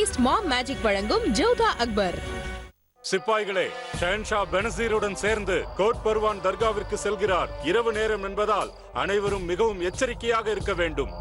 Toothpaste மாம் magic வழங்கும் ஜோதா அக்பர். சிப்பாய்களே, ஷஹன்ஷா பெனசீருடன் சேர்ந்து code Parwan தர்காவிற்கு செல்கிறார். இரவு நேரம் என்பதால் அனைவரும் மிகவும் எச்சரிக்கையாக இருக்க வேண்டும்.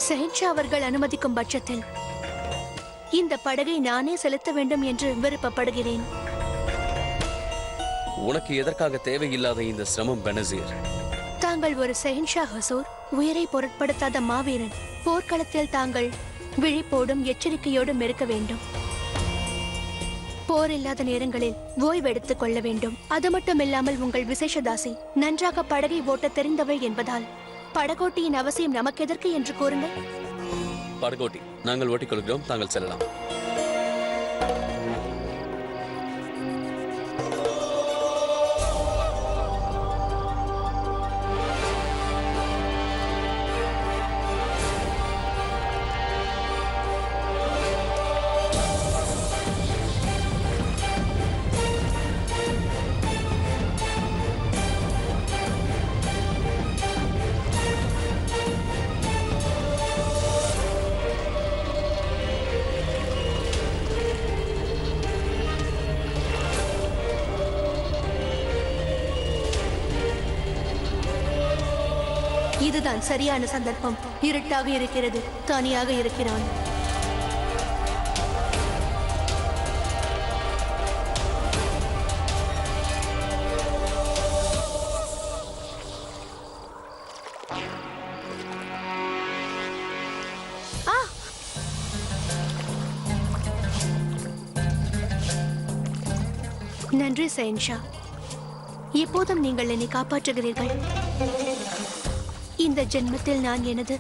ஷஹன்ஷா அவர்கள் அனுமதிக்கும் பட்சத்தில் இந்த படகை நானே செலுத்த வேண்டும் என்று விருப்பப்படுகிறேன். உனக்கு எதற்காக தேவையில்லாத இந்த சிரமம் பெனசீர்? தாங்கள் ஒரு ஷஹன்ஷா ஹசூர், உயிரை பொருட்படுத்தாத மாவீரன். போர்க்களத்தில் தாங்கள் விழிப்போடும் எச்சரிக்கையோடும் இருக்க வேண்டும். போர் இல்லாத நேரங்களில் ஓய்வெடுத்துக் கொள்ள வேண்டும். அது மட்டுமில்லாமல் உங்கள் விசேஷதாசி நன்றாக படகை ஓட்ட தெரிந்தவள் என்பதால் படகோட்டியின் அவசியம் நமக்கு எதற்கு என்று கூறுங்கள். படகோட்டி நாங்கள் ஓட்டிக் கொள்கிறோம், தாங்கள் செல்லலாம். இதுதான் சரியான சந்தர்ப்பம். இருட்டாக இருக்கிறது, தனியாக இருக்கிறான். நன்றி ஷஹன்ஷா, எப்போதும் நீங்கள் என்னை காப்பாற்றுகிறீர்கள். இந்த ஜென்மத்தில் நான் எனது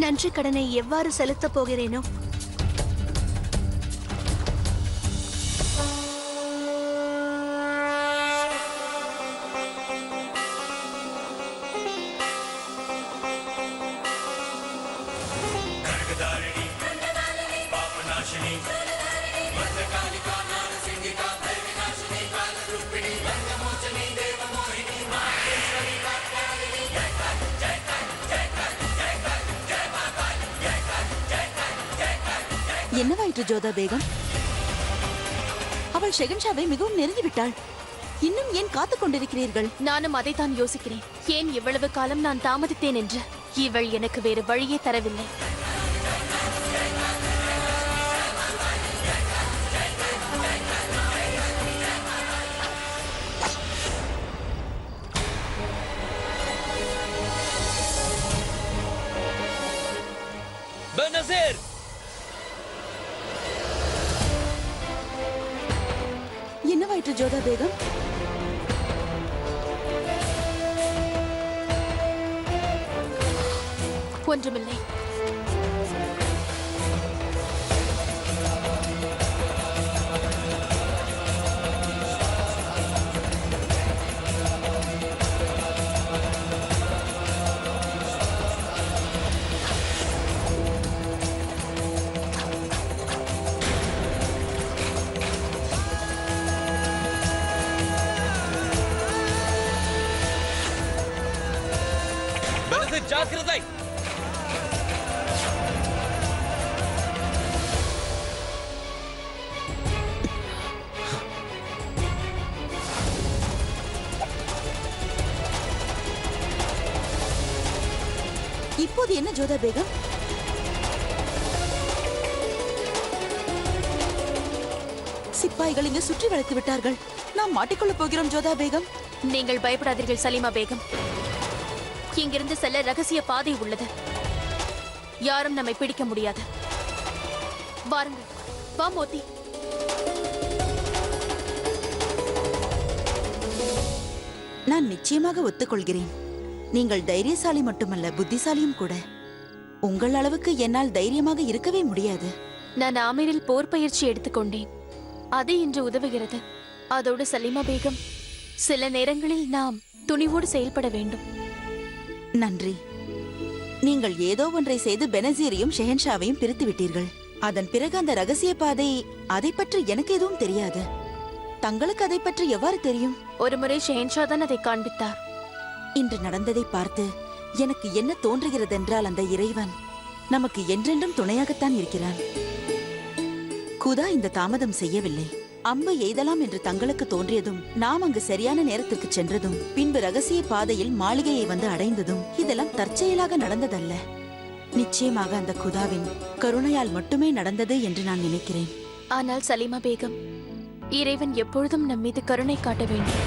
நன்றி கடனை எவ்வாறு செலுத்தப் போகிறேனோ என்னவாயிற்று ஜோதா பேகம்? அவள் ஷெகன்ஷாவை மிகவும் நெருங்கிவிட்டாள். இன்னும் ஏன் காத்துக் கொண்டிருக்கிறீர்கள்? நானும் அதைத்தான் யோசிக்கிறேன். ஏன் இவ்வளவு காலம் நான் தாமதித்தேன் என்று. இவள் எனக்கு வேறு வழியே தரவில்லை. பெனசீர், என்னவாயிற்று ஜோதா பேகம்? ஒன்றுமில்லை. ஜாக்கிரதை! இப்போது என்ன ஜோதா பேகம்? சிப்பாய்கள் இங்கு சுற்றி வளைத்து விட்டார்கள். நாம் மாட்டிக்கொள்ளப் போகிறோம் ஜோதா பேகம். நீங்கள் பயப்படாதீர்கள் சலீமா பேகம். இங்கிருந்து செல்ல ரகசிய பாதை உள்ளது. யாரும் நம்மை பிடிக்க முடியாது. வாருங்கள். வா மோத்தி. நான் நான் நிச்சயமாக ஒத்துக்கொள்கிறேன். நீங்கள் தைரியசாலி மட்டுமல்ல, புத்திசாலியும் கூட. உங்கள் அளவுக்கு என்னால் தைரியமாக இருக்கவே முடியாது. நான் ஆமீரில் போர் பயிற்சி எடுத்துக்கொண்டேன். அது இன்று உதவுகிறது. அதோடு சலீமா பேகம், சில நேரங்களில் நாம் துணிவோடு செயல்பட வேண்டும். நன்றி. நீங்கள் ஏதோ ஒன்றை செய்து பெனசீரையும் ஷெஹன்ஷாவையும் பிரித்து விட்டீர்கள். அதன் பிறகு அந்த ரகசிய பாதை, அதை பற்றி எனக்கு எதுவும் தெரியாது. தங்களுக்கு அதை பற்றி எவ்வாறு தெரியும்? ஒருமுறை ஷெஹன்ஷா தான் அதை காண்பித்தார். இன்று நடந்ததை பார்த்து எனக்கு என்ன தோன்றுகிறதென்றால், அந்த இறைவன் நமக்கு என்றென்றும் துணையாகத்தான் இருக்கிறான். குதா இந்த தாமதம் செய்யவில்லை. அம்பு எய்தலாம் என்று தங்களுக்கு தோன்றியதும், நாம் அங்கு சரியான நேரத்திற்கு சென்றதும், பின்பு ரகசிய பாதையில் மாளிகையை வந்து அடைந்ததும், இதெல்லாம் தற்செயலாக நடந்ததல்ல. நிச்சயமாக அந்த குதாவின் கருணையால் மட்டுமே நடந்தது என்று நான் நினைக்கிறேன். ஆனால் சலீமா பேகம், இறைவன் எப்பொழுதும் நம் மீது கருணை காட்ட வேண்டும்.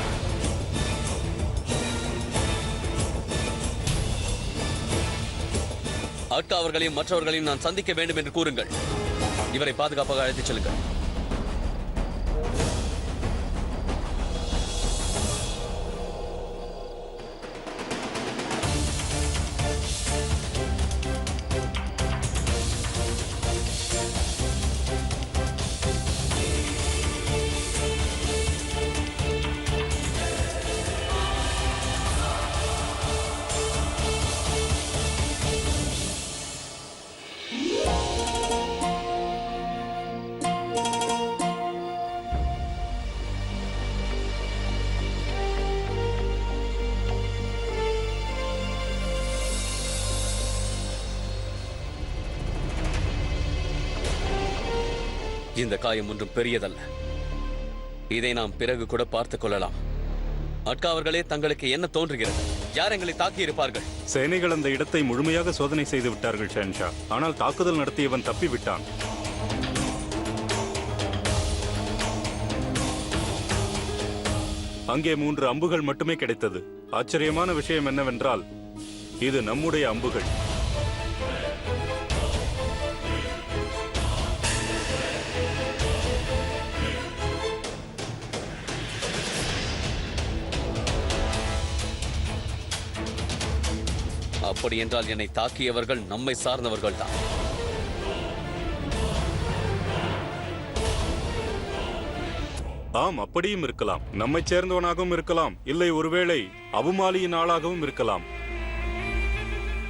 அக்கா அவர்களையும் மற்றவர்களையும் நான் சந்திக்க வேண்டும் என்று கூறுங்கள். இவரை பாதுகாப்பாக அழைத்துச் செல்லுங்கள். இந்த காயம் ஒன்றும் பெரியதல்ல. இதை நாம் பிறகு கூட பார்த்துக் கொள்ளலாம். அக்கா அவர்களே, தங்களுக்கு என்ன தோன்றுகிறது? யார் எங்களை தாக்கி இருப்பார்கள்? சேனைகள் அந்த இடத்தை முழுமையாக சோதனை செய்து விட்டார்கள் ஷெஹன்ஷா. ஆனால் தாக்குதல் நடத்தியவன் தப்பி விட்டான். அங்கே 3 அம்புகள் மட்டுமே கிடைத்தது. ஆச்சரியமான விஷயம் என்னவென்றால், இது நம்முடைய அம்புகள். அப்படி என்றால் என்னை தாக்கியவர்கள் நம்மை சார்ந்தவர்கள் தான். ஆம், அப்படியும் இருக்கலாம். நம்மை சேர்ந்தவனாகவும் இருக்கலாம், இல்லை ஒருவேளை அபுமாலியின் ஆளாகவும் இருக்கலாம்.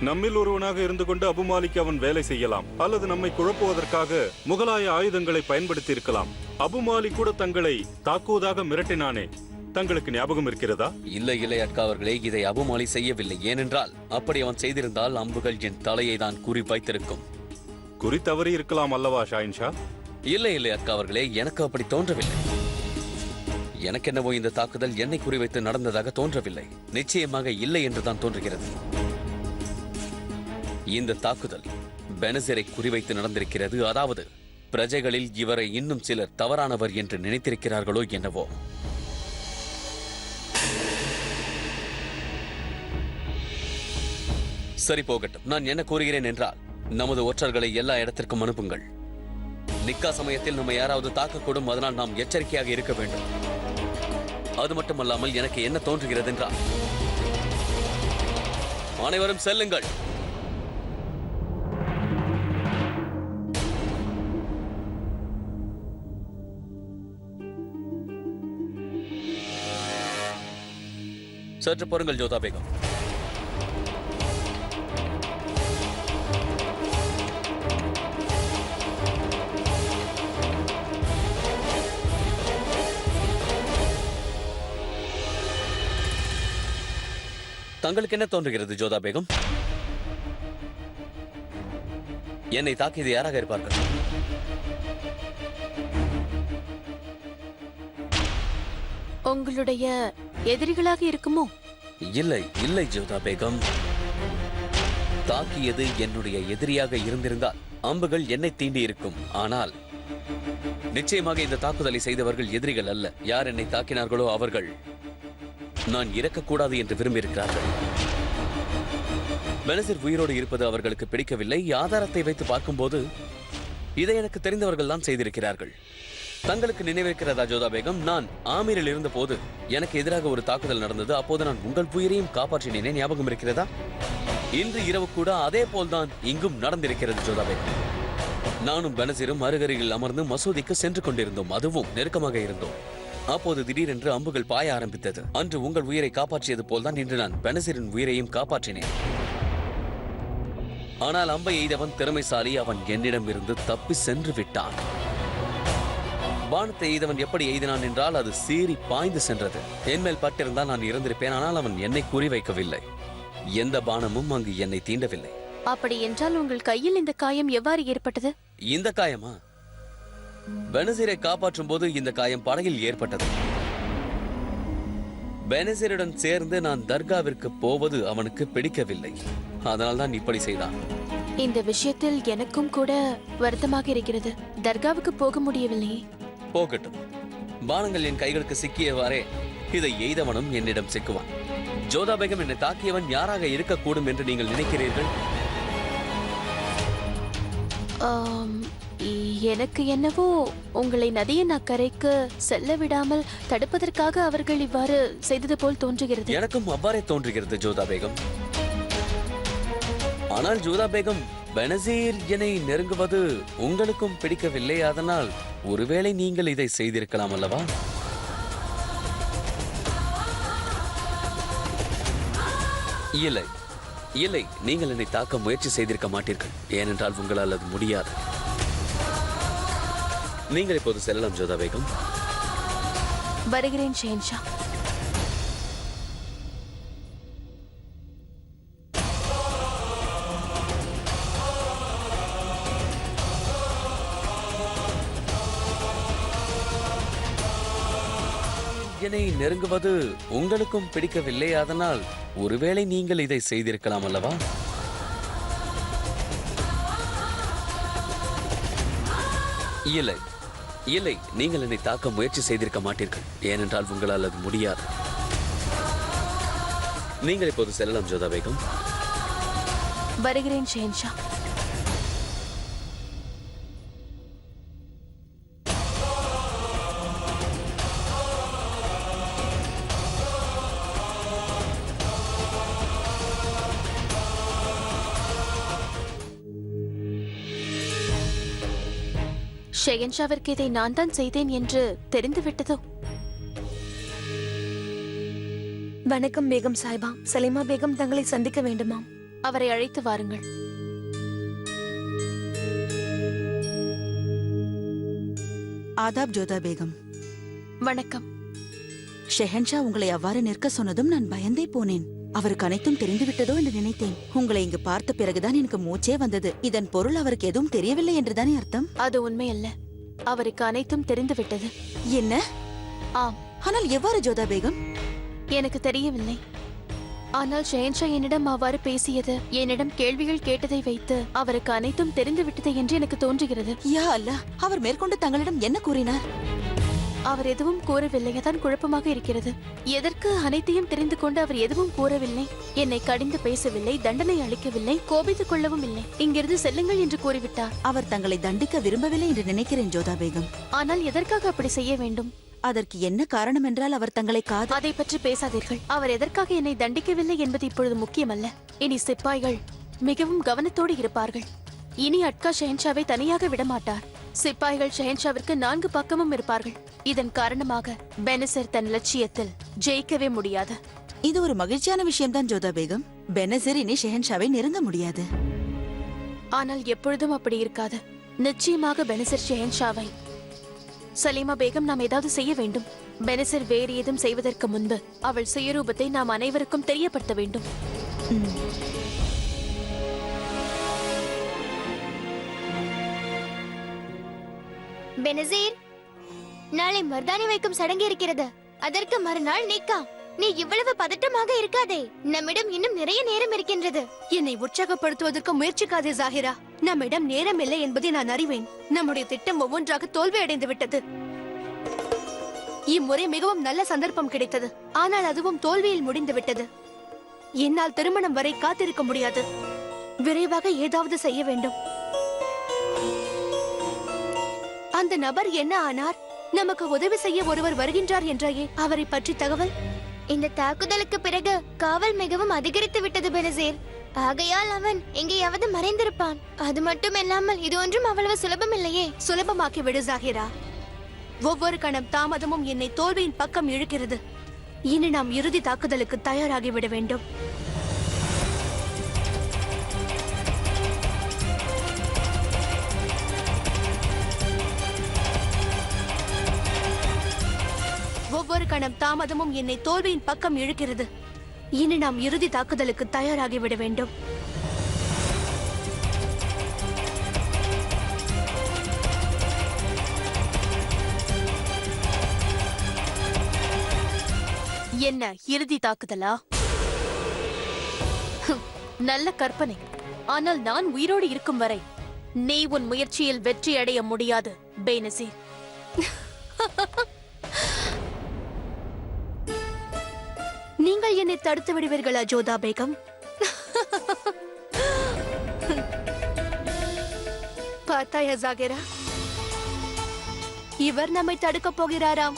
நம்மில் ஒருவனாக இருந்து கொண்டு அபுமாலிக்கு அவன் வேலை செய்யலாம், அல்லது நம்மை குழப்புவதற்காக முகலாய ஆயுதங்களை பயன்படுத்தி இருக்கலாம். அபுமாலி கூட தங்களை தாக்குவதாக மிரட்டினானே, தங்களுக்கு ஞாபகம் இருக்கிறதா? இல்லை இல்லை அக்கா அவர்களே, இதை அபுமாலி செய்யவில்லை. ஏனென்றால் அப்படி அவன் செய்திருந்தால் அம்புகள் என் தலையை தான் குறி வைத்திருக்கும். குறி தவறி இருக்கலாம் அல்லவா ஷாயின்ஷா? இல்லை இல்லை அக்கா அவர்களே, எனக்கு அப்படி தோன்றவில்லை. எனக்கென்னவோ இந்த தாக்குதல் என்னை குறிவைத்து நடந்ததாக தோன்றவில்லை. நிச்சயமாக இல்லை என்றுதான் தோன்றுகிறது. இந்த தாக்குதல் பெனசீரை குறிவைத்து நடந்திருக்கிறது. அதாவது பிரஜைகளில் இவரை இன்னும் சிலர் தவறானவர் என்று நினைத்திருக்கிறார்களோ என்னவோ. சரி, போகட்டும். நான் என்ன கூறுகிறேன் என்றால், நமது ஒற்றர்களை எல்லா இடத்திற்கும் அனுப்புங்கள். நிக்கா சமயத்தில் நம்ம யாராவது தாக்கக்கூடும், அதனால் நாம் எச்சரிக்கையாக இருக்க வேண்டும். அது மட்டுமல்லாமல் எனக்கு என்ன தோன்றுகிறது என்றால், அனைவரும் செல்லுங்கள். சற்று பொறுங்கள் ஜோதா பேகம். தங்களுக்கு என்ன தோன்றுகிறது ஜோதா பேகம்? என்னை தாக்கியது யாராக இருப்பார்கள்? உங்களுடைய எதிரிகளாக இருக்குமோ? இல்லை இல்லை ஜோதா பேகம், தாக்கியது என்னுடைய எதிரியாக இருந்திருந்தால் அம்புகள் என்னை தீண்டி இருக்கும். ஆனால் நிச்சயமாக இந்த தாக்குதலை செய்தவர்கள் எதிரிகள் அல்ல. யார் என்னை தாக்கினார்களோ அவர்கள் நான் இறக்கக்கூடாது என்று விரும்பியிருக்கிறார்கள். பெனசீர் உயிரோடு இருப்பது அவர்களுக்கு பிடிக்கவில்லை. ஆதாரத்தை வைத்து பார்க்கும்போது இதை எனக்கு தெரிந்தவர்கள் தான் செய்திருக்கிறார்கள். தங்களுக்கு நினைவிருக்கிறதா ஜோதா பேகம், நான் ஆமீரில் இருந்த போது எனக்கு எதிராக ஒரு தாக்குதல் நடந்தது. அப்போது நான் உங்கள் உயிரையும் காப்பாற்றினேனே, ஞாபகம் இருக்கிறதா? இன்று இரவு கூட அதே போல்தான் இங்கும் நடந்திருக்கிறது ஜோதா பேகம். நானும் பெனசீரும் அருகருகில் அமர்ந்து மசூதிக்கு சென்று கொண்டிருந்தோம். அதுவும் நெருக்கமாக இருந்தோம். அப்போது திடீரென்று அம்புகள் பாய ஆரம்பித்தது. அன்று உங்கள் உயிரை காப்பாற்றியது போல்தான் இன்று நான் பெனசீரின் உயிரையும் காப்பாற்றினேன். ஆனால் அம்பை எய்தவன் திறமைசாலி. அவன் என்னிடம் இருந்து தப்பி சென்று விட்டான். பானத்தை எய்தவன் எப்படி எய்தினான் என்றால் அது சீறி பாய்ந்து சென்றது. என்மேல் பட்டிருந்தால் நான் இறந்திருப்பேன். ஆனால் அவன் என்னை குறிவைக்கவில்லை. எந்த பானமும் அங்கு என்னை தீண்டவில்லை. அப்படி என்றால் உங்கள் கையில் இந்த காயம் எவ்வாறு ஏற்பட்டது? இந்த காயமா? பெனசீரை காப்பாற்றும் போது இந்த காயம் படகில் ஏற்பட்டது. பெனசீருடன் சேர்ந்து நான் தர்காவிற்கு போவது அவனுக்கு பிடிக்கவில்லை. அதனால் தான் இப்படி செய்தான். இந்த விஷயத்தில் எனக்கும் கூட வருத்தமாக இருக்கிறது. தர்காவுக்கு போக முடியவில்லையே. போகட்டும். பானங்கள் என் கைகளுக்கு சிக்கியவாறே இதை எய்தவனும் என்னிடம் சிக்குவான். ஜோதா பேகம் என்னை தாக்கியவன் யாராக இருக்கக்கூடும் என்று நீங்கள் நினைக்கிறீர்கள்? எனக்கு என்னவோ உங்களை நதியின் அக்கறைக்கு செல்ல விடாமல் தடுப்பதற்காக அவர்கள் இவ்வாறு செய்தது போல் தோன்றுகிறது. எனக்கும் அவ்வாறே தோன்றுகிறது ஜோதா பேகம். ஆனால் ஜோதா பேகம், பெனசீர் என்னை நெருங்குவது உங்களுக்கும் பிடிக்கவில்லை. அதனால் ஒருவேளை நீங்கள் இதை செய்திருக்கலாம் அல்லவா? இல்லை இல்லை, நீங்கள் என்னை தாக்க முயற்சி செய்திருக்க மாட்டீர்கள். ஏனென்றால் உங்களால் அது முடியாது. நீங்கள் இப்போது செல்லலாம் ஜோதா பேகம். வருகிறேன் ஷெஹன்ஷா. என்னை நெருங்குவது உங்களுக்கும் பிடிக்கவில்லை. அதனால் ஒருவேளை நீங்கள் இதை செய்திருக்கலாம் அல்லவா? இல்லை இல்லை, நீங்கள் என்னை தாக்க முயற்சி செய்திருக்க மாட்டீர்கள். ஏனென்றால் உங்களால் அது முடியாது. நீங்கள் இப்போது செல்லலாம் ஜோதா பேகம். வருகிறேன் ஷெஹன்ஷா. ஷெஹன்ஷாவிற்கு இதை நான் தான் செய்தேன் என்று தெரிந்துவிட்டதோ? வணக்கம் பேகம் சாஹிபா. சலீமா பேகம் தங்களை சந்திக்க வேண்டுமாம். அவரை அழைத்து வாருங்கள். ஆதாப் ஜோதா பேகம். வணக்கம். ஷெஹன்ஷா உங்களை அவ்வாறு நிற்க சொன்னதும் நான் பயந்தே போனேன். அவருக்கு அனைத்தும் தெரிந்துவிட்டதோ என்று நினைத்தேன். உங்களை இங்கு பார்த்த பிறகுதான் எனக்கு மூச்சே வந்தது. இதன் பொருள் அவருக்கு எதுவும் தெரியவில்லை என்றுதானே அர்த்தம்? அது உண்மையல்ல. அவருக்கு அனைத்தும் தெரிந்துவிட்டது. என்ன? ஆம். ஆனால் எவ்வாறு ஜோதா பேகம்? எனக்கு தெரியவில்லை. ஆனால் ஷெஹன்ஷா என்னிடம் அவ்வாறு பேசியது, என்னிடம் கேள்விகள் கேட்டதை வைத்து அவருக்கு அனைத்தும் தெரிந்துவிட்டது என்று எனக்கு தோன்றுகிறது. யா அல்லாஹ், அவர் மேற்கொண்டு தங்களிடம் என்ன கூறினார்? அவர் எதுவும் கூறவில்லை. அதான் குழப்பமாக இருக்கிறது. எதற்கு அனைத்தையும் தெரிந்து கொண்டு அவர் எதுவும் கூறவில்லை. என்னை கடிந்து பேசவில்லை, தண்டனை அளிக்கவில்லை, கோபித்துக் கொள்ளவும் இல்லை. இங்கிருந்து செல்லுங்கள் என்று கூறிவிட்டார். அவர் தங்களை தண்டிக்க விரும்பவில்லை என்று நினைக்கிறேன் ஜோதா பேகம். ஆனால் எதற்காக அப்படி செய்ய வேண்டும்? அதற்கு என்ன காரணம் என்றால் அவர் தங்களை அதை பற்றி பேசாதீர்கள். அவர் எதற்காக என்னை தண்டிக்கவில்லை என்பது இப்பொழுது முக்கியமல்ல. இனி சிப்பாய்கள் மிகவும் கவனத்தோடு இருப்பார்கள். இனி அட்கா ஷெஹன்ஷாவை தனியாக விடமாட்டார். சிப்பாய்கள் ஷெஹன்ஷாவிற்கு 4 பக்கமும் இருப்பார்கள். இதன் காரணமாக பெனசீர் தன் லட்சியத்தில் ஜெயிக்கவே முடியாது. இது ஒரு மகிழ்ச்சியான விஷயம்தான் ஜோதா பேகம். பெனசீர் இனி ஷெஹன்ஷாவை நெருங்க முடியாது. ஆனால் எப்பொழுதும் அப்படி இருக்காது. நிச்சயமாக பெனசீர் ஷெஹன்ஷாவை. சலீமா பேகம், நாம் ஏதாவது செய்ய வேண்டும். பெனசீர் வேறு ஏதும் செய்வதற்கு முன்பு அவள் சுயரூபத்தை நாம் அனைவருக்கும் தெரியப்படுத்த வேண்டும். பெனசீர், நாளை மர்தானி வைக்கும் சடங்கு இருக்கிறது. அதற்கு மறுநாள் நிக்கா. நீ இவ்வளவு பதட்டமாக இருக்காதே. நம்மிடம் இன்னும் நிறைய நேரம் இருக்கின்றது. என்னை உற்சாகப்படுத்துவதற்கு முயற்சிக்காதே ஜாகிரா. நம்மிடம் நேரம் இல்லை என்பதை நான் அறிவேன். நம்முடைய திட்டம் ஒவ்வொன்றாக தோல்வி அடைந்து விட்டது. இம்முறை மிகவும் நல்ல சந்தர்ப்பம் கிடைத்தது. ஆனால் அதுவும் தோல்வியில் முடிந்து விட்டது. என்னால் திருமணம் வரை காத்திருக்க முடியாது. விரைவாக ஏதாவது செய்ய வேண்டும். அந்த நபர் என்ன ஆனார்? நமக்கு உதவி செய்ய ஒருவர் வருகின்றார் என்றாயே, அவரை பற்றி தகவல்? இந்த தாக்குதலுக்கு பிறகு காவல் மிகவும் அதிகரித்து விட்டது பெனசீர். ஆகையால் அவன் எங்கேயாவது மறைந்திருப்பான். அது மட்டும் இல்லாமல் இது ஒன்றும் அவ்வளவு சுலபம் இல்லையே. சுலபமாக்கி விடு ஜாகிரா. ஒவ்வொரு கணம் தாமதமும் என்னை தோல்வியின் பக்கம் இழுக்கிறது. இனி நாம் இறுதி தாக்குதலுக்கு தயாராகிவிட வேண்டும். ஒவ்வொரு கணம் தாமதமும் என்னை தோல்வியின் பக்கம் இழுக்கிறது. இனி நாம் இறுதி தாக்குதலுக்கு தயாராகிவிட வேண்டும். என்ன இறுதி தாக்குதலா? நல்ல கற்பனை. ஆனால் நான் உயிரோடு இருக்கும் வரை நீ உன் முயற்சியில் வெற்றி அடைய முடியாது பெனசீர். நீங்கள் என்னை தடுத்து விடுவீர்களா ஜோதா பேகம்? பார்த்தாயா ஜாகிரா, இவர் நம்மை தடுக்கப் போகிறாராம்.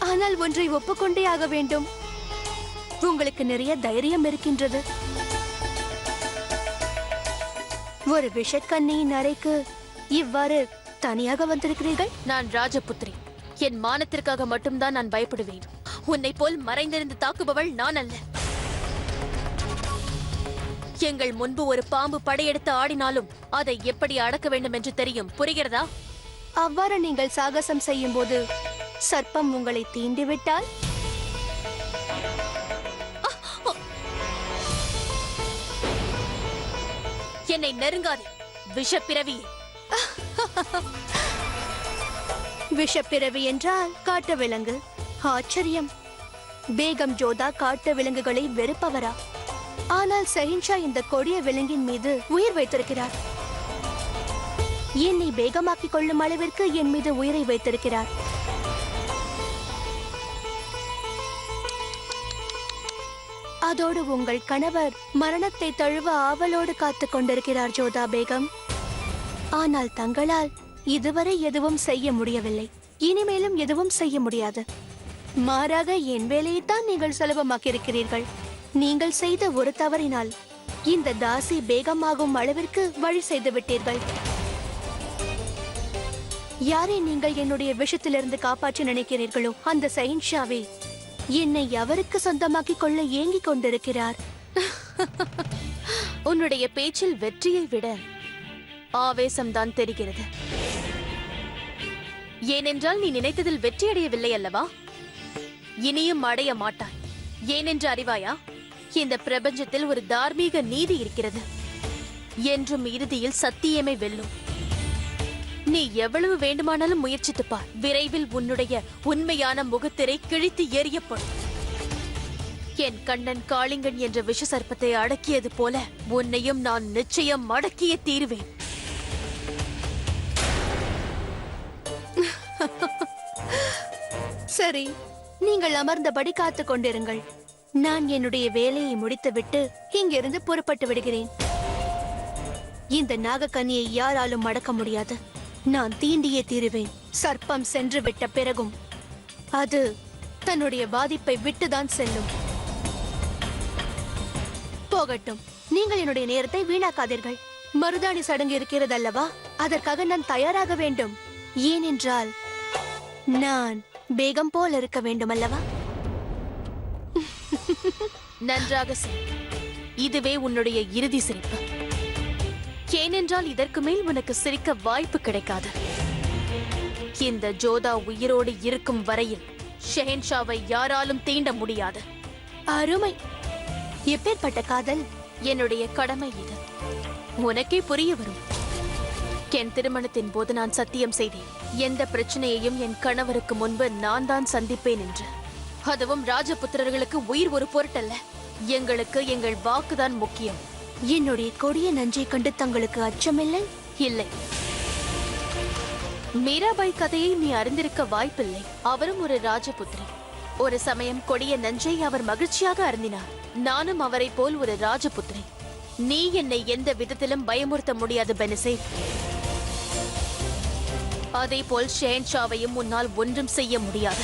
ஆனால் ஒன்றை ஒப்புக்கொண்டே ஆக வேண்டும். உங்களுக்கு நிறைய தைரியம் இருக்கின்றது. ஒரு விஷக்கன்னியின் அறைக்கு இவ்வாறு தனியாக வந்திருக்கிறீர்கள். நான் ராஜபுத்திரி. என் மானத்திற்காக மட்டும்தான் நான் பயப்படுவேன். உன்னை போல் மறைந்திருந்து தாக்குபவள் நான் அல்ல. எங்கள் முன்பு ஒரு பாம்பு படையெடுத்து ஆடினாலும் அதை எப்படி அடக்க வேண்டும் என்று தெரியும். புரிகிறதா? அவ்வாறு நீங்கள் சாகசம் செய்யும் போது சர்ப்பம் உங்களை தீண்டிவிட்டால்? என்னை நெருங்காதே விஷப்பிறவி. விஷப்பிறவி என்றால் காட்டு விலங்கு. ஆச்சரியம். பேகம் ஜோதா காட்டு விலங்குகளை வெறுப்பவரா? ஆனால் சஹின்ஷா இந்த கொடிய விலங்கின் மீது உயிர் வைத்திருக்கிறார். என்னை பேகமாக்கிக் கொள்ளும் அளவிற்கு என் மீது உயிரை வைத்திருக்கிறார். அதோடு உங்கள் கணவர் மரணத்தை தழுவ ஆவலோடு காத்துக் கொண்டிருக்கிறார் ஜோதா பேகம். ஆனால் தங்களால் இதுவரை எதுவும் செய்ய முடியவில்லை. இனிமேலும் எதுவும் செய்ய முடியாது. மாறாக என் வேலையைத்தான் நீங்கள் சுலபமாக்கியிருக்கிறீர்கள். நீங்கள் செய்த ஒரு தவறினால் இந்த தாசி பேகமாகும் அளவிற்கு வழி செய்து விட்டீர்கள். யாரை நீங்கள் என்னுடைய விஷயத்திலிருந்து காப்பாற்றி நினைக்கிறீர்களோ அந்த சஹின்ஷாவே என்னை அவருக்கு சொந்தமாக்கிக் கொள்ள ஏங்கிக் கொண்டிருக்கிறார். உன்னுடைய பேச்சில் வெற்றியை விட ஆவேசம்தான் தெரிகிறது. ஏனென்றால் நீ நினைத்ததில் வெற்றி அடையவில்லை அல்லவா? இனியும் அடைய மாட்டாய். ஏனென்று அறிவாயா? இந்த பிரபஞ்சத்தில் ஒரு தார்மீக நீதி இருக்கிறது. என்றும் இறுதியில் சத்தியமே வெல்லும். நீ எவ்வளவு வேண்டுமானாலும் முயற்சித்துப் பார். விரைவில் உன்னுடைய உண்மையான முகத்திரை கிழித்து எறியப்படும். என் கண்ணன் காளிங்கன் என்ற விஷ சர்ப்பத்தை அடக்கியது போல உன்னையும் நான் நிச்சயம் அடக்கியே தீருவேன். சரி, நீங்கள் அமர்ந்தபடி காத்துக் கொண்டிருங்கள். நான் என்னுடைய வேலையை முடித்துவிட்டு இங்கிருந்து புறப்பட்டு விடுகிறேன். இந்த நாகக்கன்னியை யாராலும் அடக்க முடியாது. நான் தீண்டியே தீருவேன். சர்ப்பம் சென்று விட்ட பிறகும் அது தன்னுடைய பாதிப்பை விட்டுதான் செல்லும். போகட்டும், நீங்கள் என்னுடைய நேரத்தை வீணாக்காதீர்கள். மருதாணி சடங்கு இருக்கிறது அல்லவா? அதற்காக நான் தயாராக வேண்டும். ஏனென்றால் நான் பேகம் போல் இருக்க வேண்டும் அல்லவா? நன்றாக செய். இதுவே உன்னுடைய இறுதி சிரிப்பு. ஏனென்றால் இதற்கு மேல் உனக்கு சிரிக்க வாய்ப்பு கிடைக்காது. இந்த ஜோதா உயிரோடு இருக்கும் வரையில் ஷெஹன்ஷாவை யாராலும் தீண்ட முடியாது. அருமை. எப்பேற்பட்ட காதல்! என்னுடைய கடமை இது. உனக்கே புரிய வரும். என் திருமணத்தின் போது நான் சத்தியம் செய்தேன். எந்த பிரச்சனையையும் என் கணவருக்கு முன்பு நான் தான் சந்திப்பேன் என்று. அதுவும் ராஜபுத்திரர்களுக்கு உயிர் ஒரு பொருட்டல்ல. எங்களுக்கு எங்கள் வாக்குதான் முக்கியம். என்னுடைய கொடிய நஞ்சை கண்டு தங்களுக்கு அச்சமில்லை? இல்லை. மீராபாய் கதையை நீ அறிந்திருக்க வாய்ப்பில்லை. அவரும் ஒரு ராஜபுத்திரி. ஒரு சமயம் கொடிய நஞ்சை அவர் மகிழ்ச்சியாக அருந்தினார். நானும் அவரை போல் ஒரு ராஜபுத்திரி. நீ என்னை எந்த விதத்திலும் பயமுறுத்த முடியாது பெனசீர். அதேபோல் ஷெஹன்ஷாவையும் உன்னால் ஒன்றும் செய்ய முடியாது.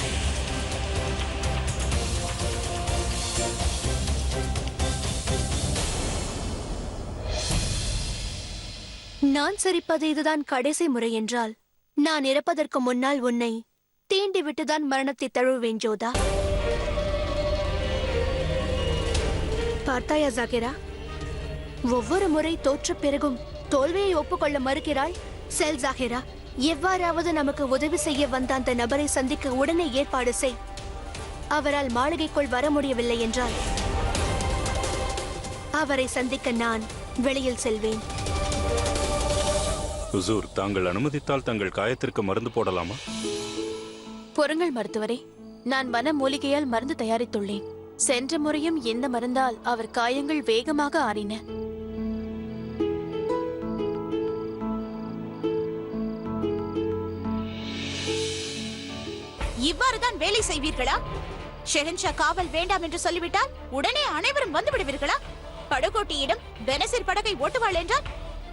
நான் சிரிப்பது இதுதான் கடைசி முறை என்றால் நான் இறப்பதற்கு முன்னால் உன்னை தீண்டி விட்டுதான் மரணத்தை தழுவேன் ஜோதா. பார்த்தாயா ஜாகிரா, ஒவ்வொரு முறை தோற்ற பிறகும் தோல்வியை ஒப்புக்கொள்ள மறுக்கிறாள். செல் ஜாகிரா, எவ்வாறாவது நமக்கு உதவி செய்ய வந்த அந்த நபரை சந்திக்க உடனே ஏற்பாடு செய். அவரால் மாளிகைக்குள் வர முடியவில்லை என்றால் அவரை சந்திக்க நான் வெளியில் செல்வேன். ஹுசூர், தாங்கள் அனுமதித்தால் தங்கள் காயத்திற்கு மருந்து போடலாமா? பொறுங்கள் மருத்துவரே, நான் வன மூலிகையால் மருந்து தயாரித்துள்ளேன். சென்ற முறையும் இந்த மருந்தால் அவர் காயங்கள் வேகமாக ஆறின. இவ்வாறுதான் வேலை செய்வீர்களா? ஷெஹன்ஷா காவல் வேண்டாம் என்று சொல்லிவிட்டால் உடனே அனைவரும் வந்து விடுவீர்களா? படகோட்டியிடம் பெனசிர் படகை ஓட்டுவாள் என்றால்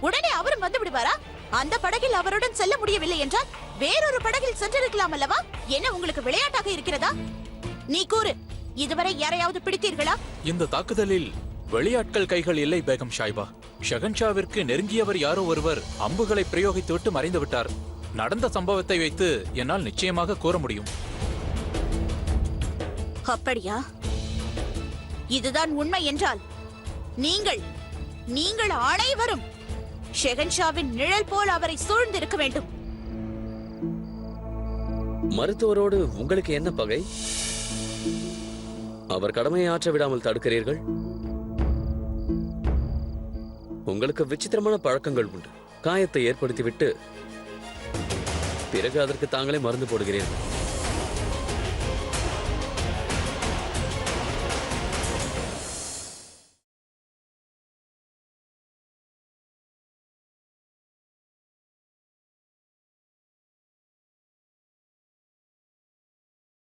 உடனே அவரும் வந்து விடுவாரா? அந்த படகில் அவருடன் செல்ல முடியவில்லை என்றால் வேறொரு படகில் சென்றிருக்கலாம் அல்லவா? என்ன உங்களுக்கு விளையாட்டாக இருக்கிறதா? நீ கூறு, இதுவரை யாரையாவது பிடித்தீர்களா? இந்த தாக்குதலில் வெளியாட்கள் கைகள் இல்லை பேகம் சாய்பா. ஷெஹன்ஷாவிற்கு நெருங்கியவர் யாரோ ஒருவர் அம்புகளை பிரயோகித்துவிட்டு மறைந்து விட்டார். நடந்த சம்பவத்தை வைத்து என்னால் நிச்சயமாக கூற முடியும். அப்படியா? இதுதான் உண்மை என்றால் நீங்கள் அனைவரும் ஷெஹன்ஷாவின் நிழல் போல் அவரை சூழ்ந்திருக்க வேண்டும். மருத்துவரோடு உங்களுக்கு என்ன பகை? அவர் கடமையை ஆற்ற விடாமல் தடுக்கிறீர்கள். உங்களுக்கு விசித்திரமான பழக்கங்கள் உண்டு. காயத்தை ஏற்படுத்திவிட்டு பிறகு அதற்கு தாங்களே மருந்து போடுகிறீர்கள்.